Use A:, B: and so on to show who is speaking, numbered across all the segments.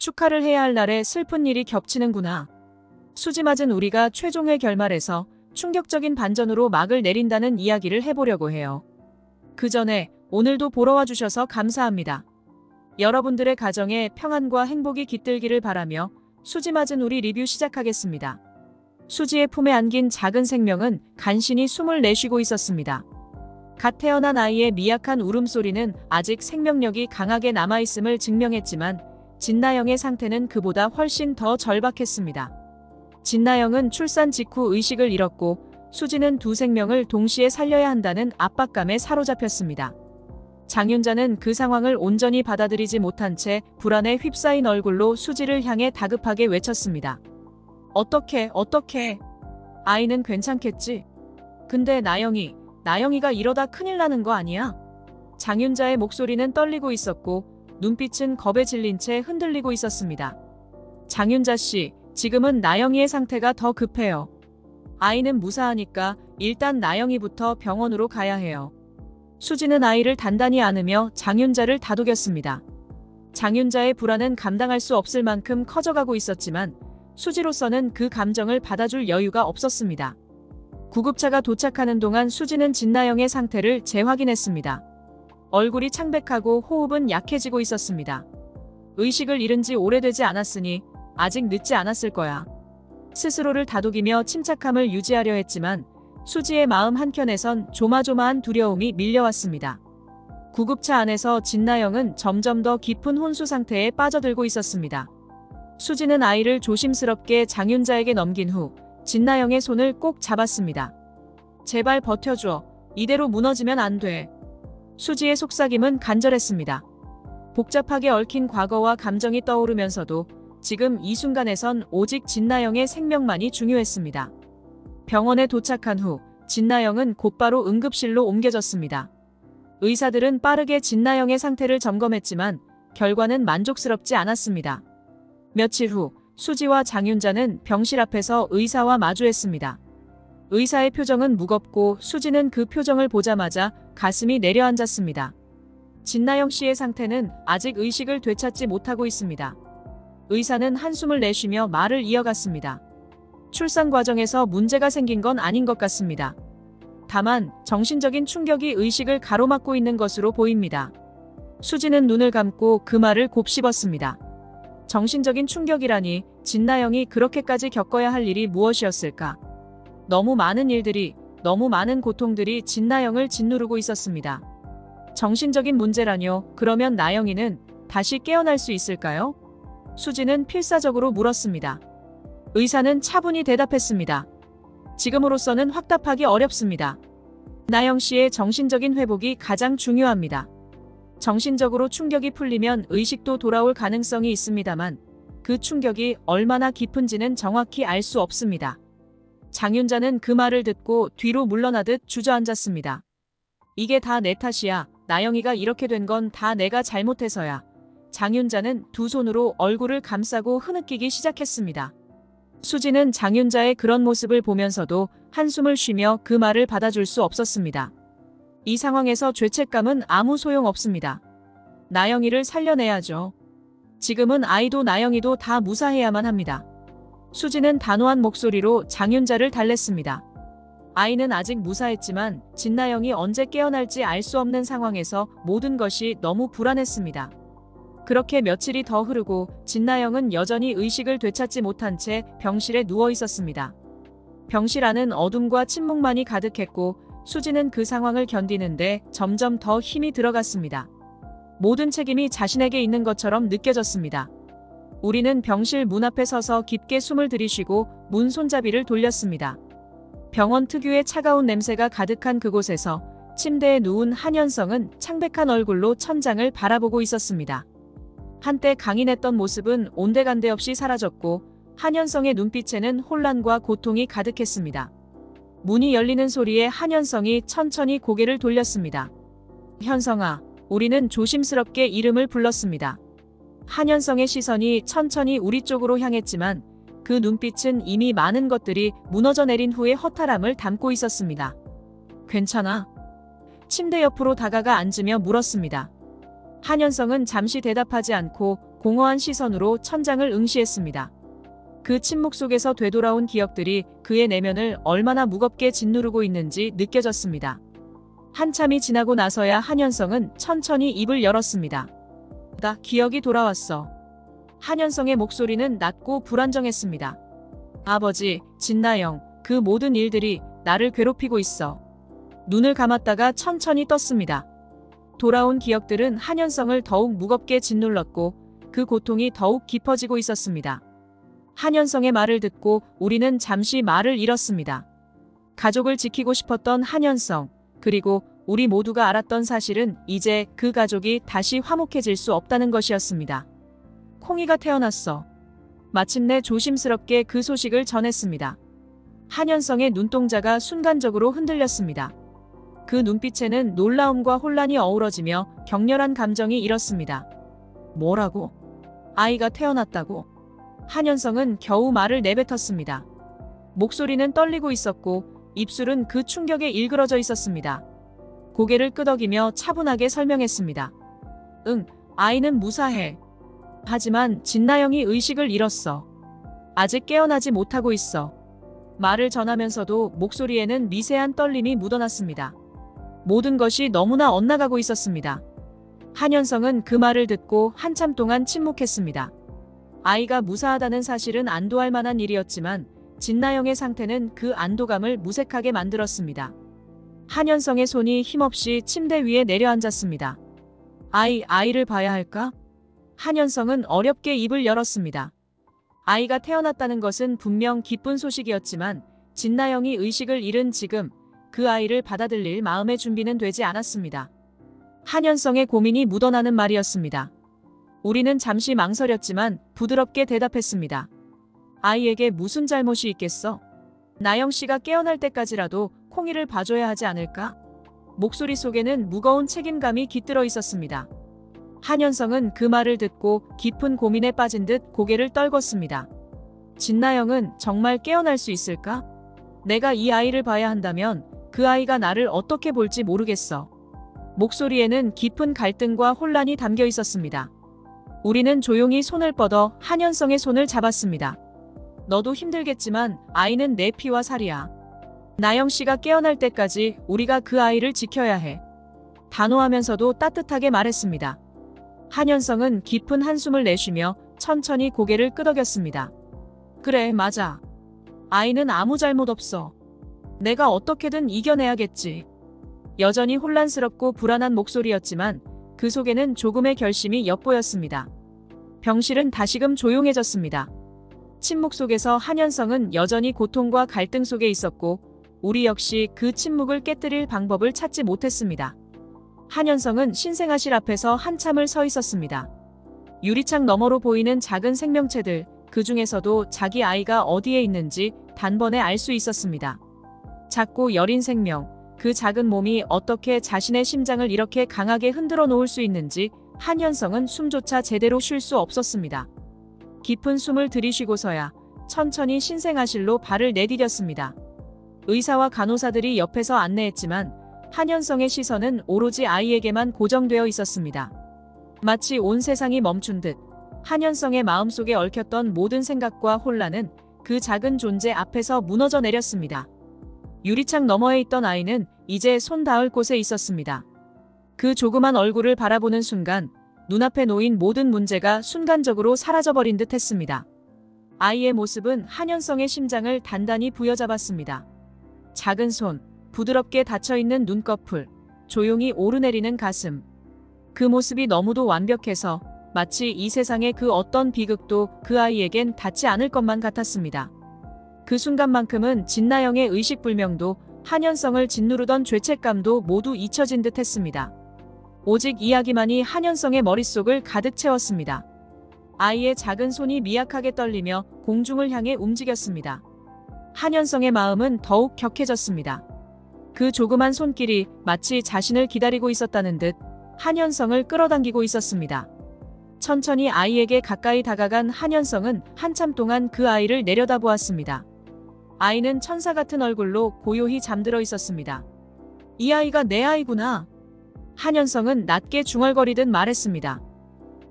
A: 축하를 해야 할 날에 슬픈 일이 겹치는구나. 수지 맞은 우리가 최종의 결말에서 충격적인 반전으로 막을 내린다는 이야기를 해보려고 해요. 그 전에 오늘도 보러 와주셔서 감사합니다. 여러분들의 가정에 평안과 행복이 깃들기를 바라며 수지 맞은 우리 리뷰 시작하겠습니다. 수지의 품에 안긴 작은 생명은 간신히 숨을 내쉬고 있었습니다. 갓 태어난 아이의 미약한 울음소리는 아직 생명력이 강하게 남아있음을 증명했지만 진나영의 상태는 그보다 훨씬 더 절박했습니다. 진나영은 출산 직후 의식을 잃었고 수지는 두 생명을 동시에 살려야 한다는 압박감에 사로잡혔습니다. 장윤자는 그 상황을 온전히 받아들이지 못한 채 불안에 휩싸인 얼굴로 수지를 향해 다급하게 외쳤습니다. 어떡해. 아이는 괜찮겠지? 근데 나영이가 이러다 큰일 나는 거 아니야? 장윤자의 목소리는 떨리고 있었고 눈빛은 겁에 질린 채 흔들리고 있었습니다. 장윤자 씨, 지금은 나영이의 상태가 더 급해요. 아이는 무사하니까 일단 나영이부터 병원으로 가야 해요. 수지는 아이를 단단히 안으며 장윤자를 다독였습니다. 장윤자의 불안은 감당할 수 없을 만큼 커져가고 있었지만 수지로서는 그 감정을 받아줄 여유가 없었습니다. 구급차가 도착하는 동안 수지는 진나영의 상태를 재확인했습니다. 얼굴이 창백하고 호흡은 약해지고 있었습니다. 의식을 잃은 지 오래되지 않았으니 아직 늦지 않았을 거야. 스스로를 다독이며 침착함을 유지하려 했지만 수지의 마음 한켠에선 조마조마한 두려움이 밀려왔습니다. 구급차 안에서 진나영은 점점 더 깊은 혼수 상태에 빠져들고 있었습니다. 수지는 아이를 조심스럽게 장윤자에게 넘긴 후 진나영의 손을 꼭 잡았습니다. 제발 버텨줘. 이대로 무너지면 안 돼. 수지의 속삭임은 간절했습니다. 복잡하게 얽힌 과거와 감정이 떠오르면서도 지금 이 순간에선 오직 진나영의 생명만이 중요했습니다. 병원에 도착한 후 진나영은 곧바로 응급실로 옮겨졌습니다. 의사들은 빠르게 진나영의 상태를 점검했지만 결과는 만족스럽지 않았습니다. 며칠 후 수지와 장윤자는 병실 앞에서 의사와 마주했습니다. 의사의 표정은 무겁고 수지는 그 표정을 보자마자 가슴이 내려앉았습니다. 진나영 씨의 상태는 아직 의식을 되찾지 못하고 있습니다. 의사는 한숨을 내쉬며 말을 이어갔습니다. 출산 과정에서 문제가 생긴 건 아닌 것 같습니다. 다만 정신적인 충격이 의식을 가로막고 있는 것으로 보입니다. 수지는 눈을 감고 그 말을 곱씹었습니다. 정신적인 충격이라니 진나영이 그렇게까지 겪어야 할 일이 무엇이었을까? 너무 많은 일들이, 너무 많은 고통들이 진나영을 짓누르고 있었습니다. 정신적인 문제라뇨? 그러면 나영이는 다시 깨어날 수 있을까요? 수지는 필사적으로 물었습니다. 의사는 차분히 대답했습니다. 지금으로서는 확답하기 어렵습니다. 나영 씨의 정신적인 회복이 가장 중요합니다. 정신적으로 충격이 풀리면 의식도 돌아올 가능성이 있습니다만 그 충격이 얼마나 깊은지는 정확히 알 수 없습니다. 장윤자는 그 말을 듣고 뒤로 물러나듯 주저앉았습니다. 이게 다 내 탓이야. 나영이가 이렇게 된 건 다 내가 잘못해서야. 장윤자는 두 손으로 얼굴을 감싸고 흐느끼기 시작했습니다. 수지는 장윤자의 그런 모습을 보면서도 한숨을 쉬며 그 말을 받아줄 수 없었습니다. 이 상황에서 죄책감은 아무 소용 없습니다. 나영이를 살려내야죠. 지금은 아이도 나영이도 다 무사해야만 합니다. 수지는 단호한 목소리로 장윤자를 달랬습니다. 아이는 아직 무사했지만 진나영이 언제 깨어날지 알 수 없는 상황에서 모든 것이 너무 불안했습니다. 그렇게 며칠이 더 흐르고 진나영은 여전히 의식을 되찾지 못한 채 병실에 누워 있었습니다. 병실 안은 어둠과 침묵만이 가득했고 수지는 그 상황을 견디는데 점점 더 힘이 들어갔습니다. 모든 책임이 자신에게 있는 것처럼 느껴졌습니다. 우리는 병실 문 앞에 서서 깊게 숨을 들이쉬고 문 손잡이를 돌렸습니다. 병원 특유의 차가운 냄새가 가득한 그곳에서 침대에 누운 한현성은 창백한 얼굴로 천장을 바라보고 있었습니다. 한때 강인했던 모습은 온데간데 없이 사라졌고 한현성의 눈빛에는 혼란과 고통이 가득했습니다. 문이 열리는 소리에 한현성이 천천히 고개를 돌렸습니다. 현성아, 우리는 조심스럽게 이름을 불렀습니다. 한현성의 시선이 천천히 우리 쪽으로 향했지만 그 눈빛은 이미 많은 것들이 무너져 내린 후의 허탈함을 담고 있었습니다. 괜찮아? 침대 옆으로 다가가 앉으며 물었습니다. 한현성은 잠시 대답하지 않고 공허한 시선으로 천장을 응시했습니다. 그 침묵 속에서 되돌아온 기억들이 그의 내면을 얼마나 무겁게 짓누르고 있는지 느껴졌습니다. 한참이 지나고 나서야 한현성은 천천히 입을 열었습니다. 나 기억이 돌아왔어. 한현성의 목소리는 낮고 불안정했습니다. 아버지, 진나영, 그 모든 일들이 나를 괴롭히고 있어. 눈을 감았다가 천천히 떴습니다. 돌아온 기억들은 한현성을 더욱 무겁게 짓눌렀고 그 고통이 더욱 깊어지고 있었습니다. 한현성의 말을 듣고 우리는 잠시 말을 잃었습니다. 가족을 지키고 싶었던 한현성, 그리고 우리 모두가 알았던 사실은 이제 그 가족이 다시 화목해질 수 없다는 것이었습니다. 콩이가 태어났어. 마침내 조심스럽게 그 소식을 전했습니다. 한현성의 눈동자가 순간적으로 흔들렸습니다. 그 눈빛에는 놀라움과 혼란이 어우러지며 격렬한 감정이 일었습니다. 뭐라고? 아이가 태어났다고? 한현성은 겨우 말을 내뱉었습니다. 목소리는 떨리고 있었고 입술은 그 충격에 일그러져 있었습니다. 고개를 끄덕이며 차분하게 설명했습니다. 응, 아이는 무사해. 하지만 진나영이 의식을 잃었어. 아직 깨어나지 못하고 있어. 말을 전하면서도 목소리에는 미세한 떨림이 묻어났습니다. 모든 것이 너무나 엇나가고 있었습니다. 한현성은 그 말을 듣고 한참 동안 침묵했습니다. 아이가 무사하다는 사실은 안도할 만한 일이었지만 진나영의 상태는 그 안도감을 무색하게 만들었습니다. 한현성의 손이 힘없이 침대 위에 내려앉았습니다. 아이를 봐야 할까? 한현성은 어렵게 입을 열었습니다. 아이가 태어났다는 것은 분명 기쁜 소식이었지만 진나영이 의식을 잃은 지금 그 아이를 받아들일 마음의 준비는 되지 않았습니다. 한현성의 고민이 묻어나는 말이었습니다. 우리는 잠시 망설였지만 부드럽게 대답했습니다. 아이에게 무슨 잘못이 있겠어? 나영 씨가 깨어날 때까지라도 콩이를 봐줘야 하지 않을까? 목소리 속에는 무거운 책임감이 깃들어 있었습니다. 한현성은 그 말을 듣고 깊은 고민에 빠진 듯 고개를 떨궜습니다. 진나영은 정말 깨어날 수 있을까? 내가 이 아이를 봐야 한다면 그 아이가 나를 어떻게 볼지 모르겠어. 목소리에는 깊은 갈등과 혼란이 담겨 있었습니다. 우리는 조용히 손을 뻗어 한현성의 손을 잡았습니다. 너도 힘들겠지만 아이는 내 피와 살이야. 나영 씨가 깨어날 때까지 우리가 그 아이를 지켜야 해. 단호하면서도 따뜻하게 말했습니다. 한현성은 깊은 한숨을 내쉬며 천천히 고개를 끄덕였습니다. 그래, 맞아. 아이는 아무 잘못 없어. 내가 어떻게든 이겨내야겠지. 여전히 혼란스럽고 불안한 목소리였지만 그 속에는 조금의 결심이 엿보였습니다. 병실은 다시금 조용해졌습니다. 침묵 속에서 한현성은 여전히 고통과 갈등 속에 있었고 우리 역시 그 침묵을 깨뜨릴 방법을 찾지 못했습니다. 한현성은 신생아실 앞에서 한참을 서 있었습니다. 유리창 너머로 보이는 작은 생명체들, 그 중에서도 자기 아이가 어디에 있는지 단번에 알 수 있었습니다. 작고 여린 생명, 그 작은 몸이 어떻게 자신의 심장을 이렇게 강하게 흔들어 놓을 수 있는지 한현성은 숨조차 제대로 쉴 수 없었습니다. 깊은 숨을 들이쉬고서야 천천히 신생아실로 발을 내디뎠습니다. 의사와 간호사들이 옆에서 안내했지만 한현성의 시선은 오로지 아이에게만 고정되어 있었습니다. 마치 온 세상이 멈춘 듯 한현성의 마음속에 얽혔던 모든 생각과 혼란은 그 작은 존재 앞에서 무너져 내렸습니다. 유리창 너머에 있던 아이는 이제 손 닿을 곳에 있었습니다. 그 조그만 얼굴을 바라보는 순간 눈앞에 놓인 모든 문제가 순간적으로 사라져버린 듯 했습니다. 아이의 모습은 한현성의 심장을 단단히 부여잡았습니다. 작은 손, 부드럽게 닫혀있는 눈꺼풀, 조용히 오르내리는 가슴. 그 모습이 너무도 완벽해서 마치 이 세상의 그 어떤 비극도 그 아이에겐 닿지 않을 것만 같았습니다. 그 순간만큼은 진나영의 의식불명도 한현성을 짓누르던 죄책감도 모두 잊혀진 듯 했습니다. 오직 이야기만이 한현성의 머릿속을 가득 채웠습니다. 아이의 작은 손이 미약하게 떨리며 공중을 향해 움직였습니다. 한현성의 마음은 더욱 격해졌습니다. 그 조그만 손길이 마치 자신을 기다리고 있었다는 듯 한현성을 끌어당기고 있었습니다. 천천히 아이에게 가까이 다가간 한현성은 한참 동안 그 아이를 내려다보았습니다. 아이는 천사 같은 얼굴로 고요히 잠들어 있었습니다. 이 아이가 내 아이구나. 한현성은 낮게 중얼거리듯 말했습니다.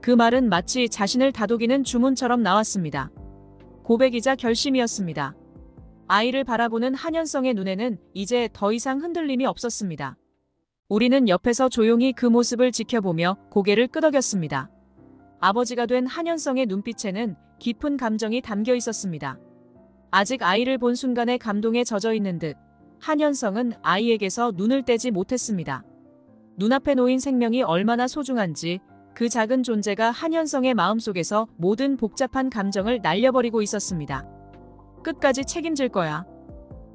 A: 그 말은 마치 자신을 다독이는 주문처럼 나왔습니다. 고백이자 결심이었습니다. 아이를 바라보는 한현성의 눈에는 이제 더 이상 흔들림이 없었습니다. 우리는 옆에서 조용히 그 모습을 지켜보며 고개를 끄덕였습니다. 아버지가 된 한현성의 눈빛에는 깊은 감정이 담겨 있었습니다. 아직 아이를 본 순간의 감동에 젖어 있는 듯 한현성은 아이에게서 눈을 떼지 못했습니다. 눈앞에 놓인 생명이 얼마나 소중한지 그 작은 존재가 한현성의 마음속에서 모든 복잡한 감정을 날려버리고 있었습니다. 끝까지 책임질 거야.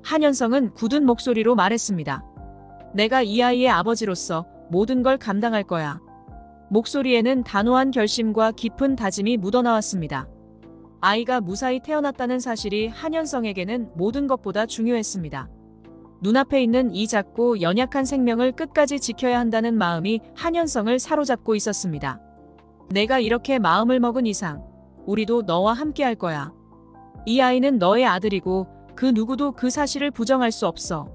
A: 한현성은 굳은 목소리로 말했습니다. 내가 이 아이의 아버지로서 모든 걸 감당할 거야. 목소리에는 단호한 결심과 깊은 다짐이 묻어나왔습니다. 아이가 무사히 태어났다는 사실이 한현성에게는 모든 것보다 중요했습니다. 눈앞에 있는 이 작고 연약한 생명을 끝까지 지켜야 한다는 마음이 한현성을 사로잡고 있었습니다. 내가 이렇게 마음을 먹은 이상 우리도 너와 함께 할 거야. 이 아이는 너의 아들이고 그 누구도 그 사실을 부정할 수 없어.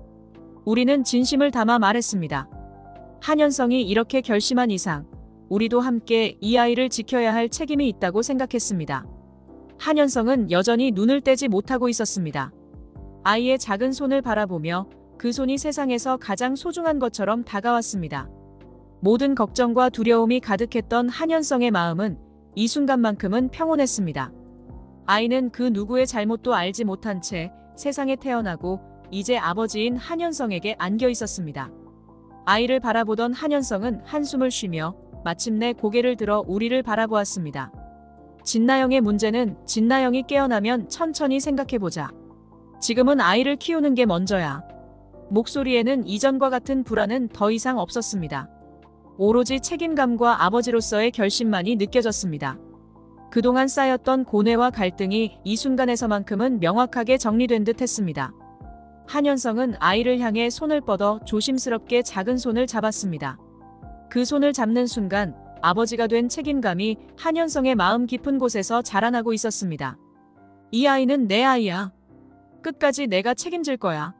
A: 우리는 진심을 담아 말했습니다. 한현성이 이렇게 결심한 이상 우리도 함께 이 아이를 지켜야 할 책임이 있다고 생각했습니다. 한현성은 여전히 눈을 떼지 못하고 있었습니다. 아이의 작은 손을 바라보며 그 손이 세상에서 가장 소중한 것처럼 다가왔습니다. 모든 걱정과 두려움이 가득했던 한현성의 마음은 이 순간만큼은 평온했습니다. 아이는 그 누구의 잘못도 알지 못한 채 세상에 태어나고 이제 아버지인 한현성에게 안겨 있었습니다. 아이를 바라보던 한현성은 한숨을 쉬며 마침내 고개를 들어 우리를 바라보았습니다. 진나영의 문제는 진나영이 깨어나면 천천히 생각해보자. 지금은 아이를 키우는 게 먼저야. 목소리에는 이전과 같은 불안은 더 이상 없었습니다. 오로지 책임감과 아버지로서의 결심만이 느껴졌습니다. 그동안 쌓였던 고뇌와 갈등이 이 순간에서만큼은 명확하게 정리된 듯 했습니다. 한현성은 아이를 향해 손을 뻗어 조심스럽게 작은 손을 잡았습니다. 그 손을 잡는 순간 아버지가 된 책임감이 한현성의 마음 깊은 곳에서 자라나고 있었습니다. 이 아이는 내 아이야. 끝까지 내가 책임질 거야.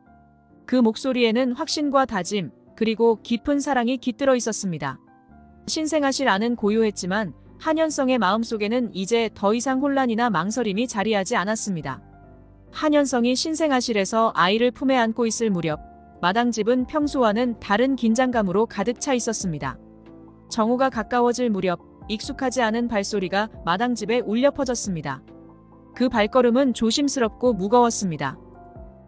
A: 그 목소리에는 확신과 다짐, 그리고 깊은 사랑이 깃들어 있었습니다. 신생아실 안은 고요했지만 한현성의 마음속에는 이제 더 이상 혼란이나 망설임이 자리하지 않았습니다. 한현성이 신생아실에서 아이를 품에 안고 있을 무렵 마당집은 평소와는 다른 긴장감으로 가득 차 있었습니다. 정오가 가까워질 무렵 익숙하지 않은 발소리가 마당집에 울려 퍼졌습니다. 그 발걸음은 조심스럽고 무거웠습니다.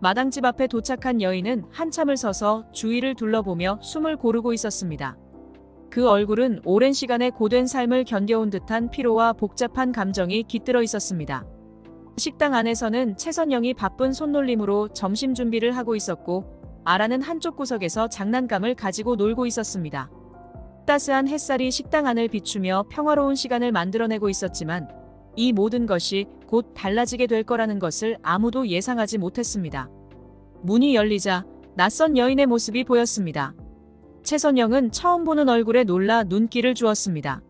A: 마당집 앞에 도착한 여인은 한참을 서서 주위를 둘러보며 숨을 고르고 있었습니다. 그 얼굴은 오랜 시간의 고된 삶을 견뎌온 듯한 피로와 복잡한 감정이 깃들어 있었습니다. 식당 안에서는 최선영이 바쁜 손놀림으로 점심 준비를 하고 있었고 아라는 한쪽 구석에서 장난감을 가지고 놀고 있었습니다. 따스한 햇살이 식당 안을 비추며 평화로운 시간을 만들어내고 있었지만 이 모든 것이 곧 달라지게 될 거라는 것을 아무도 예상하지 못했습니다. 문이 열리자 낯선 여인의 모습이 보였습니다. 최선영은 처음 보는 얼굴에 놀라 눈길을 주었습니다.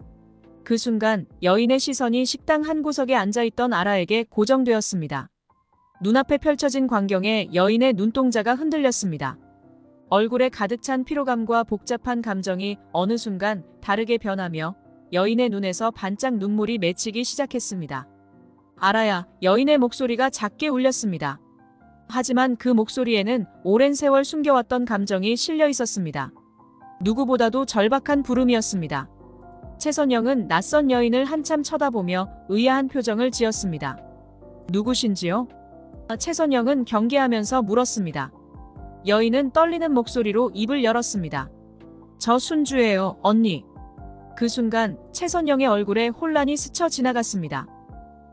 A: 그 순간 여인의 시선이 식당 한 구석에 앉아있던 아라에게 고정되었습니다. 눈앞에 펼쳐진 광경에 여인의 눈동자가 흔들렸습니다. 얼굴에 가득 찬 피로감과 복잡한 감정이 어느 순간 다르게 변하며 여인의 눈에서 반짝 눈물이 맺히기 시작했습니다. 아라야, 여인의 목소리가 작게 울렸습니다. 하지만 그 목소리에는 오랜 세월 숨겨왔던 감정이 실려 있었습니다. 누구보다도 절박한 부름이었습니다. 최선영은 낯선 여인을 한참 쳐다보며 의아한 표정을 지었습니다. 누구신지요? 최선영은 경계하면서 물었습니다. 여인은 떨리는 목소리로 입을 열었습니다. 저 순주예요, 언니. 그 순간 최선영의 얼굴에 혼란이 스쳐 지나갔습니다.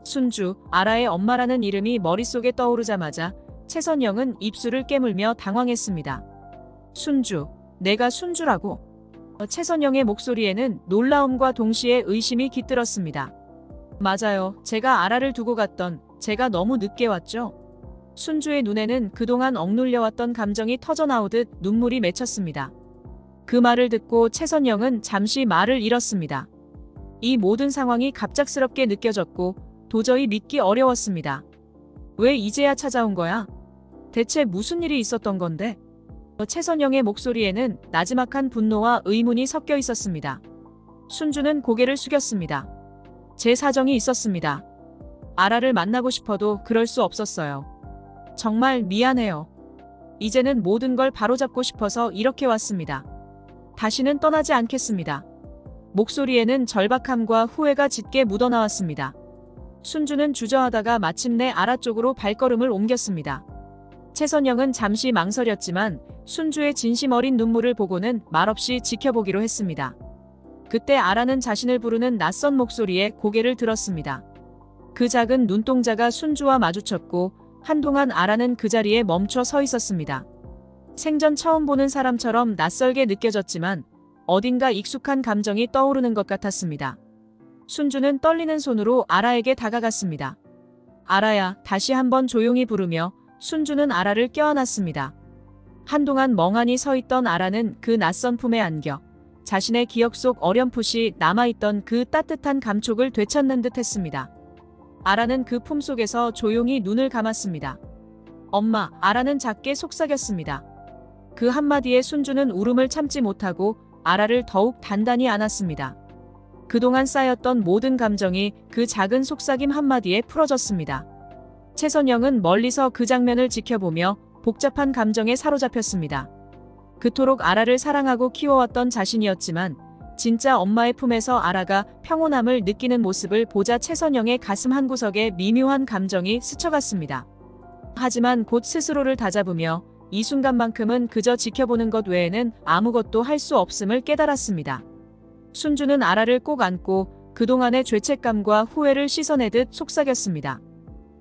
A: 순주, 아라의 엄마라는 이름이 머릿속에 떠오르자마자 최선영은 입술을 깨물며 당황했습니다. 순주, 내가 순주라고? 최선영의 목소리에는 놀라움과 동시에 의심이 깃들었습니다. 맞아요. 제가 아라를 두고 갔던, 제가 너무 늦게 왔죠? 순주의 눈에는 그동안 억눌려왔던 감정이 터져나오듯 눈물이 맺혔습니다. 그 말을 듣고 최선영은 잠시 말을 잃었습니다. 이 모든 상황이 갑작스럽게 느껴졌고 도저히 믿기 어려웠습니다. 왜 이제야 찾아온 거야? 대체 무슨 일이 있었던 건데? 최선영의 목소리에는 나지막한 분노와 의문이 섞여 있었습니다. 순주는 고개를 숙였습니다. 제 사정이 있었습니다. 아라를 만나고 싶어도 그럴 수 없었어요. 정말 미안해요. 이제는 모든 걸 바로잡고 싶어서 이렇게 왔습니다. 다시는 떠나지 않겠습니다. 목소리에는 절박함과 후회가 짙게 묻어나왔습니다. 순주는 주저하다가 마침내 아라 쪽으로 발걸음을 옮겼습니다. 최선영은 잠시 망설였지만 순주의 진심 어린 눈물을 보고는 말없이 지켜보기로 했습니다. 그때 아라는 자신을 부르는 낯선 목소리에 고개를 들었습니다. 그 작은 눈동자가 순주와 마주쳤고 한동안 아라는 그 자리에 멈춰 서 있었습니다. 생전 처음 보는 사람처럼 낯설게 느껴졌지만 어딘가 익숙한 감정이 떠오르는 것 같았습니다. 순주는 떨리는 손으로 아라에게 다가갔습니다. 아라야, 다시 한번 조용히 부르며 순주는 아라를 껴안았습니다. 한동안 멍하니 서 있던 아라는 그 낯선 품에 안겨 자신의 기억 속 어렴풋이 남아있던 그 따뜻한 감촉을 되찾는 듯 했습니다. 아라는 그 품 속에서 조용히 눈을 감았습니다. 엄마, 아라는 작게 속삭였습니다. 그 한마디에 순주는 울음을 참지 못하고 아라를 더욱 단단히 안았습니다. 그동안 쌓였던 모든 감정이 그 작은 속삭임 한마디에 풀어졌습니다. 최선영은 멀리서 그 장면을 지켜보며 복잡한 감정에 사로잡혔습니다. 그토록 아라를 사랑하고 키워왔던 자신이었지만 진짜 엄마의 품에서 아라가 평온함을 느끼는 모습을 보자 최선영의 가슴 한구석에 미묘한 감정이 스쳐갔습니다. 하지만 곧 스스로를 다잡으며 이 순간만큼은 그저 지켜보는 것 외에는 아무것도 할 수 없음을 깨달았습니다. 순주는 아라를 꼭 안고 그동안의 죄책감과 후회를 씻어내듯 속삭였습니다.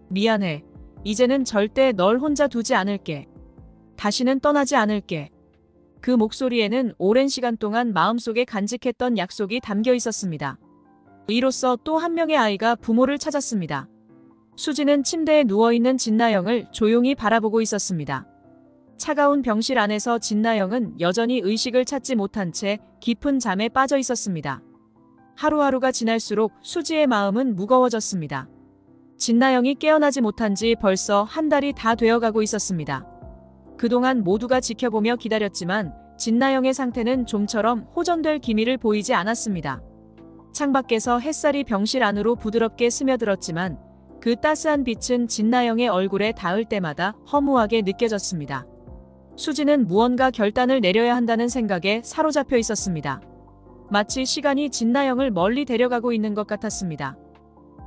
A: 미안해. 이제는 절대 널 혼자 두지 않을게. 다시는 떠나지 않을게. 그 목소리에는 오랜 시간 동안 마음속에 간직했던 약속이 담겨 있었습니다. 이로써 또 한 명의 아이가 부모를 찾았습니다. 수지는 침대에 누워있는 진나영을 조용히 바라보고 있었습니다. 차가운 병실 안에서 진나영은 여전히 의식을 찾지 못한 채 깊은 잠에 빠져 있었습니다. 하루하루가 지날수록 수지의 마음은 무거워졌습니다. 진나영이 깨어나지 못한 지 벌써 한 달이 다 되어가고 있었습니다. 그동안 모두가 지켜보며 기다렸지만 진나영의 상태는 좀처럼 호전될 기미를 보이지 않았습니다. 창밖에서 햇살이 병실 안으로 부드럽게 스며들었지만 그 따스한 빛은 진나영의 얼굴에 닿을 때마다 허무하게 느껴졌습니다. 수지는 무언가 결단을 내려야 한다는 생각에 사로잡혀 있었습니다. 마치 시간이 진나영을 멀리 데려가고 있는 것 같았습니다.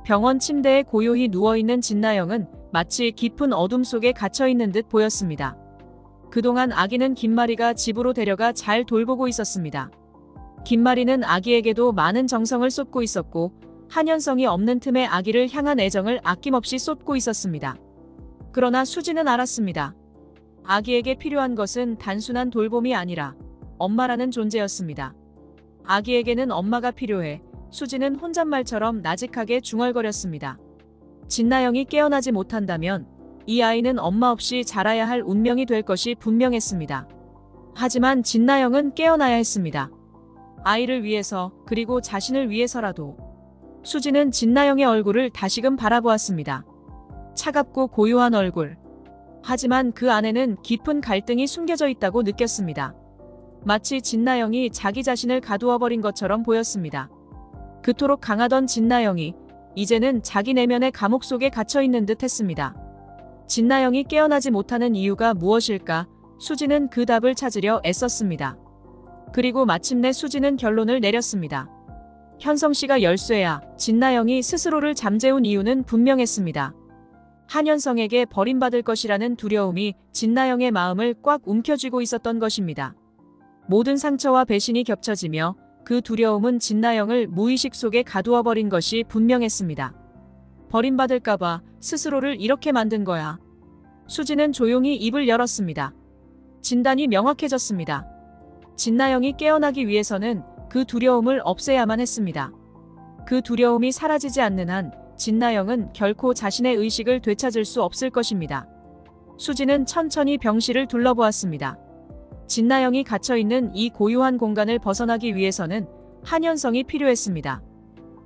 A: 병원 침대에 고요히 누워있는 진나영은 마치 깊은 어둠 속에 갇혀있는 듯 보였습니다. 그동안 아기는 김마리가 집으로 데려가 잘 돌보고 있었습니다. 김마리는 아기에게도 많은 정성을 쏟고 있었고 한연성이 없는 틈에 아기를 향한 애정을 아낌없이 쏟고 있었습니다. 그러나 수지는 알았습니다. 아기에게 필요한 것은 단순한 돌봄이 아니라 엄마라는 존재였습니다. 아기에게는 엄마가 필요해. 수지는 혼잣말처럼 나직하게 중얼거렸습니다. 진나영이 깨어나지 못한다면 이 아이는 엄마 없이 자라야 할 운명이 될 것이 분명했습니다. 하지만 진나영은 깨어나야 했습니다. 아이를 위해서, 그리고 자신을 위해서라도. 수지는 진나영의 얼굴을 다시금 바라보았습니다. 차갑고 고요한 얼굴. 하지만 그 안에는 깊은 갈등이 숨겨져 있다고 느꼈습니다. 마치 진나영이 자기 자신을 가두어버린 것처럼 보였습니다. 그토록 강하던 진나영이 이제는 자기 내면의 감옥 속에 갇혀있는 듯 했습니다. 진나영이 깨어나지 못하는 이유가 무엇일까? 수지는 그 답을 찾으려 애썼습니다. 그리고 마침내 수지는 결론을 내렸습니다. 현성씨가 열쇠야. 진나영이 스스로를 잠재운 이유는 분명했습니다. 한현성에게 버림받을 것이라는 두려움이 진나영의 마음을 꽉 움켜쥐고 있었던 것입니다. 모든 상처와 배신이 겹쳐지며 그 두려움은 진나영을 무의식 속에 가두어버린 것이 분명했습니다. 버림받을까봐 스스로를 이렇게 만든 거야. 수지는 조용히 입을 열었습니다. 진단이 명확해졌습니다. 진나영이 깨어나기 위해서는 그 두려움을 없애야만 했습니다. 그 두려움이 사라지지 않는 한 진나영은 결코 자신의 의식을 되찾을 수 없을 것입니다. 수지는 천천히 병실을 둘러보았습니다. 진나영이 갇혀있는 이 고요한 공간을 벗어나기 위해서는 한현성이 필요했습니다.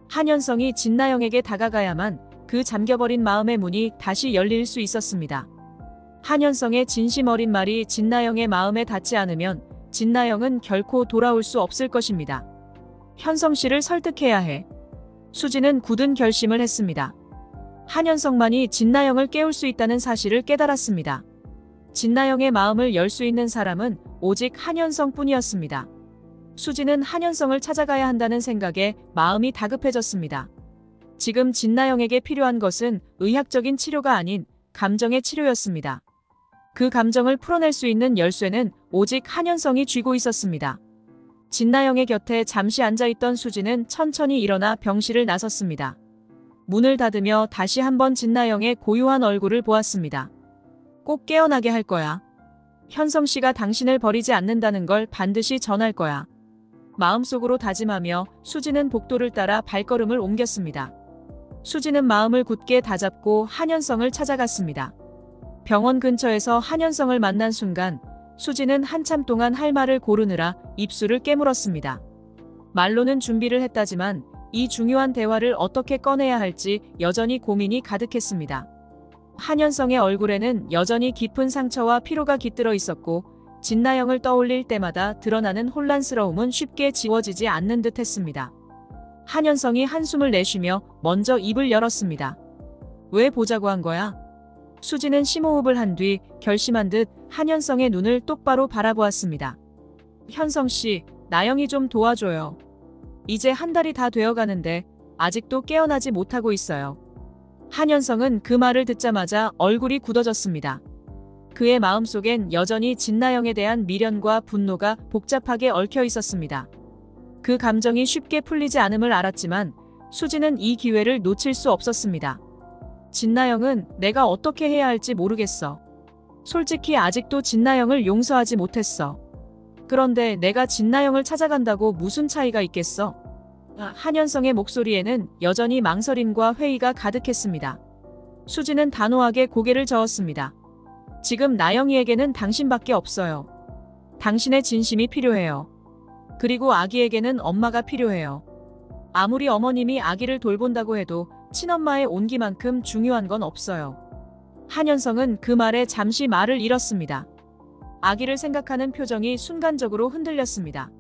A: 한현성이 진나영에게 다가가야만 그 잠겨버린 마음의 문이 다시 열릴 수 있었습니다. 한현성의 진심 어린 말이 진나영의 마음에 닿지 않으면 진나영은 결코 돌아올 수 없을 것입니다. 현성 씨를 설득해야 해. 수지는 굳은 결심을 했습니다. 한현성만이 진나영을 깨울 수 있다는 사실을 깨달았습니다. 진나영의 마음을 열 수 있는 사람은 오직 한현성뿐이었습니다. 수지는 한현성을 찾아가야 한다는 생각에 마음이 다급해졌습니다. 지금 진나영에게 필요한 것은 의학적인 치료가 아닌 감정의 치료였습니다. 그 감정을 풀어낼 수 있는 열쇠는 오직 한현성이 쥐고 있었습니다. 진나영의 곁에 잠시 앉아있던 수지는 천천히 일어나 병실을 나섰습니다. 문을 닫으며 다시 한번 진나영의 고요한 얼굴을 보았습니다. 꼭 깨어나게 할 거야. 현성 씨가 당신을 버리지 않는다는 걸 반드시 전할 거야. 마음속으로 다짐하며 수지는 복도를 따라 발걸음을 옮겼습니다. 수지는 마음을 굳게 다잡고 한현성을 찾아갔습니다. 병원 근처에서 한현성을 만난 순간 수지는 한참 동안 할 말을 고르느라 입술을 깨물었습니다. 말로는 준비를 했다지만 이 중요한 대화를 어떻게 꺼내야 할지 여전히 고민이 가득했습니다. 한현성의 얼굴에는 여전히 깊은 상처와 피로가 깃들어 있었고 진나영을 떠올릴 때마다 드러나는 혼란스러움은 쉽게 지워지지 않는 듯 했습니다. 한현성이 한숨을 내쉬며 먼저 입을 열었습니다. 왜 보자고 한 거야? 수지는 심호흡을 한 뒤 결심한 듯 한현성의 눈을 똑바로 바라보았습니다. 현성 씨, 나영이 좀 도와줘요. 이제 한 달이 다 되어가는데 아직도 깨어나지 못하고 있어요. 한현성은 그 말을 듣자마자 얼굴이 굳어졌습니다. 그의 마음속엔 여전히 진나영에 대한 미련과 분노가 복잡하게 얽혀 있었습니다. 그 감정이 쉽게 풀리지 않음을 알았지만 수지는 이 기회를 놓칠 수 없었습니다. 진나영은 내가 어떻게 해야 할지 모르겠어. 솔직히 아직도 진나영을 용서하지 못했어. 그런데 내가 진나영을 찾아간다고 무슨 차이가 있겠어? 한현성의 목소리에는 여전히 망설임과 회의가 가득했습니다. 수지는 단호하게 고개를 저었습니다. 지금 나영이에게는 당신밖에 없어요. 당신의 진심이 필요해요. 그리고 아기에게는 엄마가 필요해요. 아무리 어머님이 아기를 돌본다고 해도 친엄마의 온기만큼 중요한 건 없어요. 한현성은 그 말에 잠시 말을 잃었습니다. 아기를 생각하는 표정이 순간적으로 흔들렸습니다.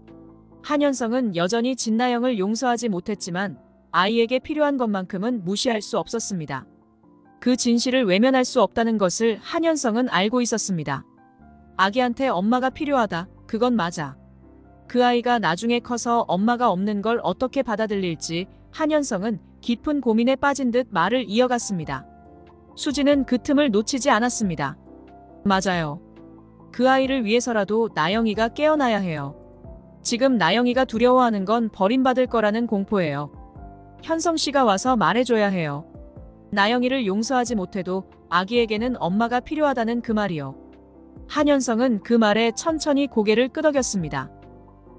A: 한현성은 여전히 진나영을 용서하지 못했지만 아이에게 필요한 것만큼은 무시할 수 없었습니다. 그 진실을 외면할 수 없다는 것을 한현성은 알고 있었습니다. 아기한테 엄마가 필요하다. 그건 맞아. 그 아이가 나중에 커서 엄마가 없는 걸 어떻게 받아들일지 한현성은 깊은 고민에 빠진 듯 말을 이어갔습니다. 수지는 그 틈을 놓치지 않았습니다. 맞아요. 그 아이를 위해서라도 나영이가 깨어나야 해요. 지금 나영이가 두려워하는 건 버림받을 거라는 공포예요. 현성 씨가 와서 말해줘야 해요. 나영이를 용서하지 못해도 아기에게는 엄마가 필요하다는 그 말이요. 한현성은 그 말에 천천히 고개를 끄덕였습니다.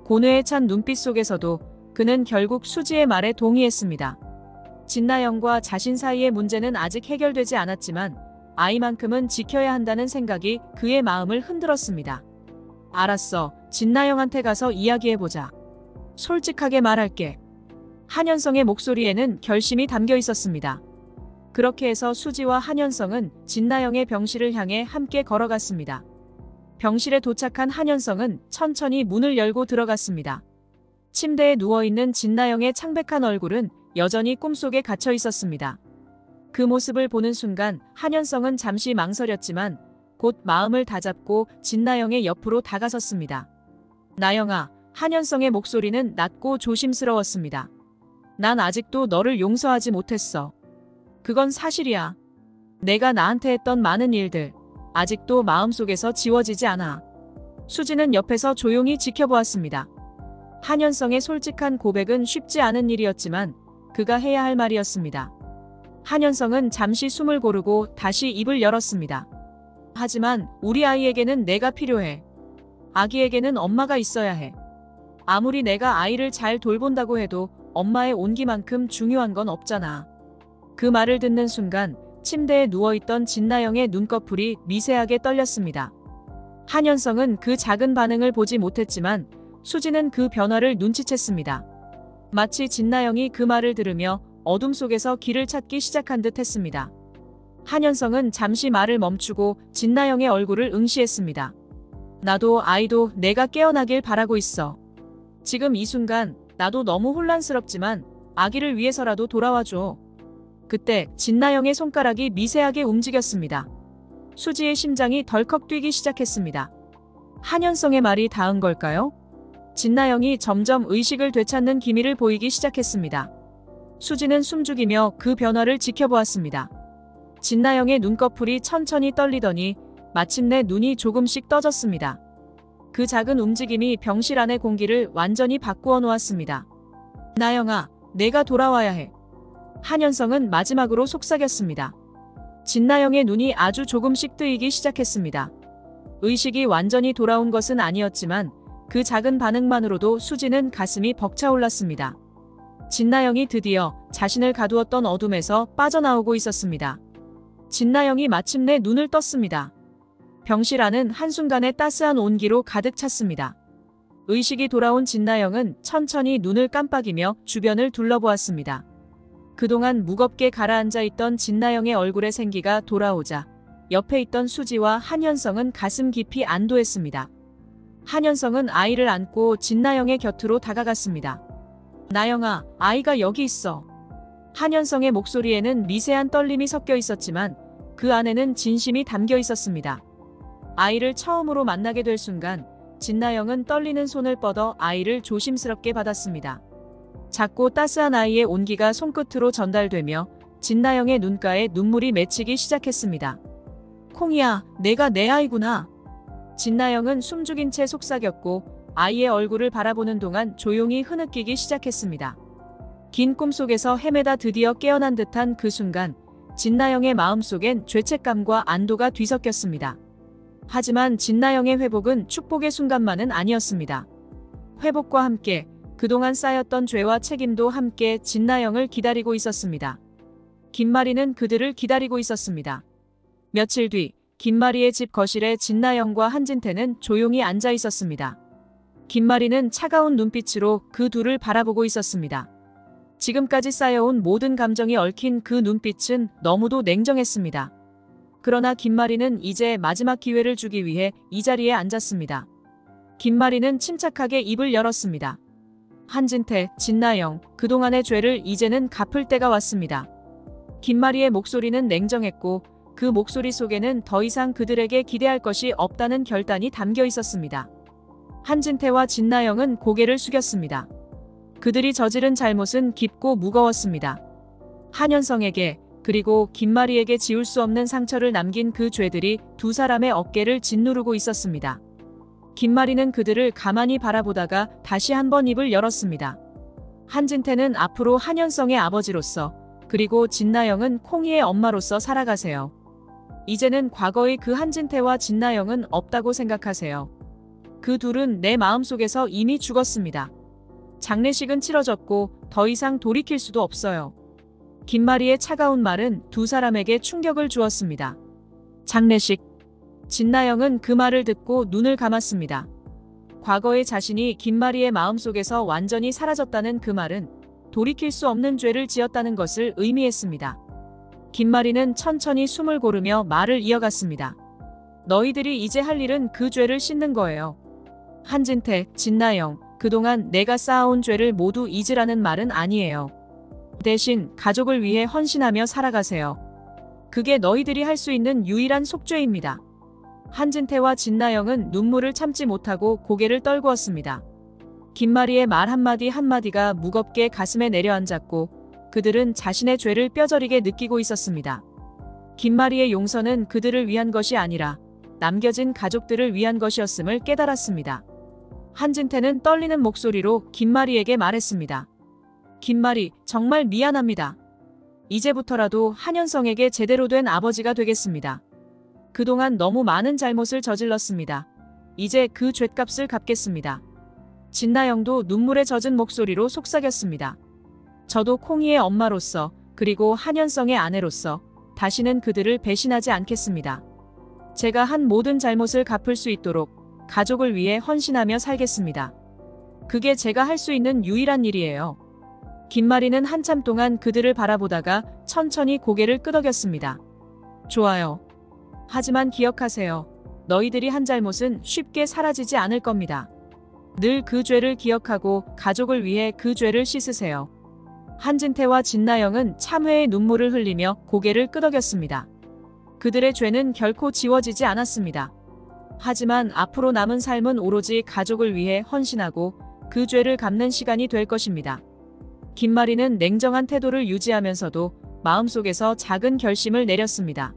A: 고뇌에 찬 눈빛 속에서도 그는 결국 수지의 말에 동의했습니다. 진나영과 자신 사이의 문제는 아직 해결되지 않았지만 아이만큼은 지켜야 한다는 생각이 그의 마음을 흔들었습니다. 알았어. 진나영한테 가서 이야기해보자. 솔직하게 말할게. 한현성의 목소리에는 결심이 담겨 있었습니다. 그렇게 해서 수지와 한현성은 진나영의 병실을 향해 함께 걸어갔습니다. 병실에 도착한 한현성은 천천히 문을 열고 들어갔습니다. 침대에 누워있는 진나영의 창백한 얼굴은 여전히 꿈속에 갇혀 있었습니다. 그 모습을 보는 순간 한현성은 잠시 망설였지만 곧 마음을 다잡고 진나영의 옆으로 다가섰습니다. 나영아, 한현성의 목소리는 낮고 조심스러웠습니다. 난 아직도 너를 용서하지 못했어. 그건 사실이야. 내가 나한테 했던 많은 일들, 아직도 마음속에서 지워지지 않아. 수지는 옆에서 조용히 지켜보았습니다. 한현성의 솔직한 고백은 쉽지 않은 일이었지만 그가 해야 할 말이었습니다. 한현성은 잠시 숨을 고르고 다시 입을 열었습니다. 하지만 우리 아이에게는 내가 필요해. 아기에게는 엄마가 있어야 해. 아무리 내가 아이를 잘 돌본다고 해도 엄마의 온기만큼 중요한 건 없잖아. 그 말을 듣는 순간 침대에 누워있던 진나영의 눈꺼풀이 미세하게 떨렸습니다. 한현성은 그 작은 반응을 보지 못했지만 수지는 그 변화를 눈치챘습니다. 마치 진나영이 그 말을 들으며 어둠 속에서 길을 찾기 시작한 듯 했습니다. 한현성은 잠시 말을 멈추고 진나영의 얼굴을 응시했습니다. 나도 아이도 내가 깨어나길 바라고 있어. 지금 이 순간 나도 너무 혼란스럽지만 아기를 위해서라도 돌아와줘. 그때 진나영의 손가락이 미세하게 움직였습니다. 수지의 심장이 덜컥 뛰기 시작했습니다. 한현성의 말이 닿은 걸까요? 진나영이 점점 의식을 되찾는 기미를 보이기 시작했습니다. 수지는 숨죽이며 그 변화를 지켜보았습니다. 진나영의 눈꺼풀이 천천히 떨리더니 마침내 눈이 조금씩 떠졌습니다. 그 작은 움직임이 병실 안의 공기를 완전히 바꾸어 놓았습니다. 나영아, 내가 돌아와야 해. 한현성은 마지막으로 속삭였습니다. 진나영의 눈이 아주 조금씩 뜨이기 시작했습니다. 의식이 완전히 돌아온 것은 아니었지만 그 작은 반응만으로도 수지는 가슴이 벅차올랐습니다. 진나영이 드디어 자신을 가두었던 어둠에서 빠져나오고 있었습니다. 진나영이 마침내 눈을 떴습니다. 병실 안은 한순간에 따스한 온기로 가득 찼습니다. 의식이 돌아온 진나영은 천천히 눈을 깜빡이며 주변을 둘러보았습니다. 그동안 무겁게 가라앉아 있던 진나영의 얼굴에 생기가 돌아오자 옆에 있던 수지와 한현성은 가슴 깊이 안도했습니다. 한현성은 아이를 안고 진나영의 곁으로 다가갔습니다. 나영아, 아이가 여기 있어. 한현성의 목소리에는 미세한 떨림이 섞여 있었지만 그 안에는 진심이 담겨 있었습니다. 아이를 처음으로 만나게 될 순간 진나영은 떨리는 손을 뻗어 아이를 조심스럽게 받았습니다. 작고 따스한 아이의 온기가 손끝으로 전달되며 진나영의 눈가에 눈물이 맺히기 시작했습니다. 콩이야, 내가 내 아이구나. 진나영은 숨죽인 채 속삭였고 아이의 얼굴을 바라보는 동안 조용히 흐느끼기 시작했습니다. 긴 꿈속에서 헤매다 드디어 깨어난 듯한 그 순간 진나영의 마음속엔 죄책감과 안도가 뒤섞였습니다. 하지만 진나영의 회복은 축복의 순간만은 아니었습니다. 회복과 함께 그동안 쌓였던 죄와 책임도 함께 진나영을 기다리고 있었습니다. 김마리는 그들을 기다리고 있었습니다. 며칠 뒤 김마리의 집 거실에 진나영과 한진태는 조용히 앉아 있었습니다. 김마리는 차가운 눈빛으로 그 둘을 바라보고 있었습니다. 지금까지 쌓여온 모든 감정이 얽힌 그 눈빛은 너무도 냉정했습니다. 그러나 김마리는 이제 마지막 기회를 주기 위해 이 자리에 앉았습니다. 김마리는 침착하게 입을 열었습니다. 한진태, 진나영, 그동안의 죄를 이제는 갚을 때가 왔습니다. 김마리의 목소리는 냉정했고 그 목소리 속에는 더 이상 그들에게 기대할 것이 없다는 결단이 담겨 있었습니다. 한진태와 진나영은 고개를 숙였습니다. 그들이 저지른 잘못은 깊고 무거웠습니다. 한현성에게 그리고 김마리에게 지울 수 없는 상처를 남긴 그 죄들이 두 사람의 어깨를 짓누르고 있었습니다. 김마리는 그들을 가만히 바라보다가 다시 한번 입을 열었습니다. 한진태는 앞으로 한현성의 아버지로서 그리고 진나영은 콩이의 엄마로서 살아가세요. 이제는 과거의 그 한진태와 진나영은 없다고 생각하세요. 그 둘은 내 마음속에서 이미 죽었습니다. 장례식은 치러졌고 더 이상 돌이킬 수도 없어요. 김마리의 차가운 말은 두 사람에게 충격을 주었습니다. 장례식. 진나영은 그 말을 듣고 눈을 감았습니다. 과거의 자신이 김마리의 마음속에서 완전히 사라졌다는 그 말은 돌이킬 수 없는 죄를 지었다는 것을 의미했습니다. 김마리는 천천히 숨을 고르며 말을 이어갔습니다. 너희들이 이제 할 일은 그 죄를 씻는 거예요. 한진태, 진나영, 그동안 내가 쌓아온 죄를 모두 잊으라는 말은 아니에요. 대신 가족을 위해 헌신하며 살아가세요. 그게 너희들이 할 수 있는 유일한 속죄입니다. 한진태와 진나영은 눈물을 참지 못하고 고개를 떨구었습니다. 김마리의 말 한마디 한마디가 무겁게 가슴에 내려앉았고 그들은 자신의 죄를 뼈저리게 느끼고 있었습니다. 김마리의 용서는 그들을 위한 것이 아니라 남겨진 가족들을 위한 것이었음을 깨달았습니다. 한진태는 떨리는 목소리로 김마리에게 말했습니다. 김마리, 정말 미안합니다. 이제부터라도 한현성에게 제대로 된 아버지가 되겠습니다. 그동안 너무 많은 잘못을 저질렀습니다. 이제 그 죗값을 갚겠습니다. 진나영도 눈물에 젖은 목소리로 속삭였습니다. 저도 콩이의 엄마로서 그리고 한현성의 아내로서 다시는 그들을 배신하지 않겠습니다. 제가 한 모든 잘못을 갚을 수 있도록 가족을 위해 헌신하며 살겠습니다. 그게 제가 할 수 있는 유일한 일이에요. 김마리는 한참 동안 그들을 바라보다가 천천히 고개를 끄덕였습니다. 좋아요. 하지만 기억하세요. 너희들이 한 잘못은 쉽게 사라지지 않을 겁니다. 늘 그 죄를 기억하고 가족을 위해 그 죄를 씻으세요. 한진태와 진나영은 참회의 눈물을 흘리며 고개를 끄덕였습니다. 그들의 죄는 결코 지워지지 않았습니다. 하지만 앞으로 남은 삶은 오로지 가족을 위해 헌신하고 그 죄를 갚는 시간이 될 것입니다. 김마리는 냉정한 태도를 유지하면서도 마음속에서 작은 결심을 내렸습니다.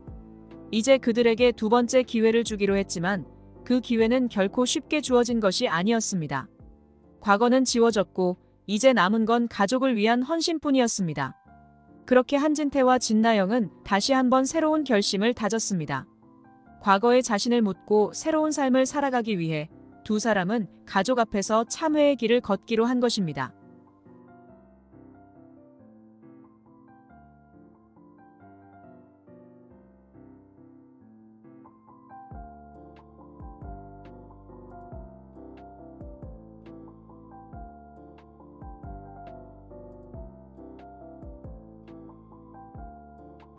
A: 이제 그들에게 두 번째 기회를 주기로 했지만 그 기회는 결코 쉽게 주어진 것이 아니었습니다. 과거는 지워졌고 이제 남은 건 가족을 위한 헌신뿐이었습니다. 그렇게 한진태와 진나영은 다시 한번 새로운 결심을 다졌습니다. 과거의 자신을 묻고 새로운 삶을 살아가기 위해 두 사람은 가족 앞에서 참회의 길을 걷기로 한 것입니다.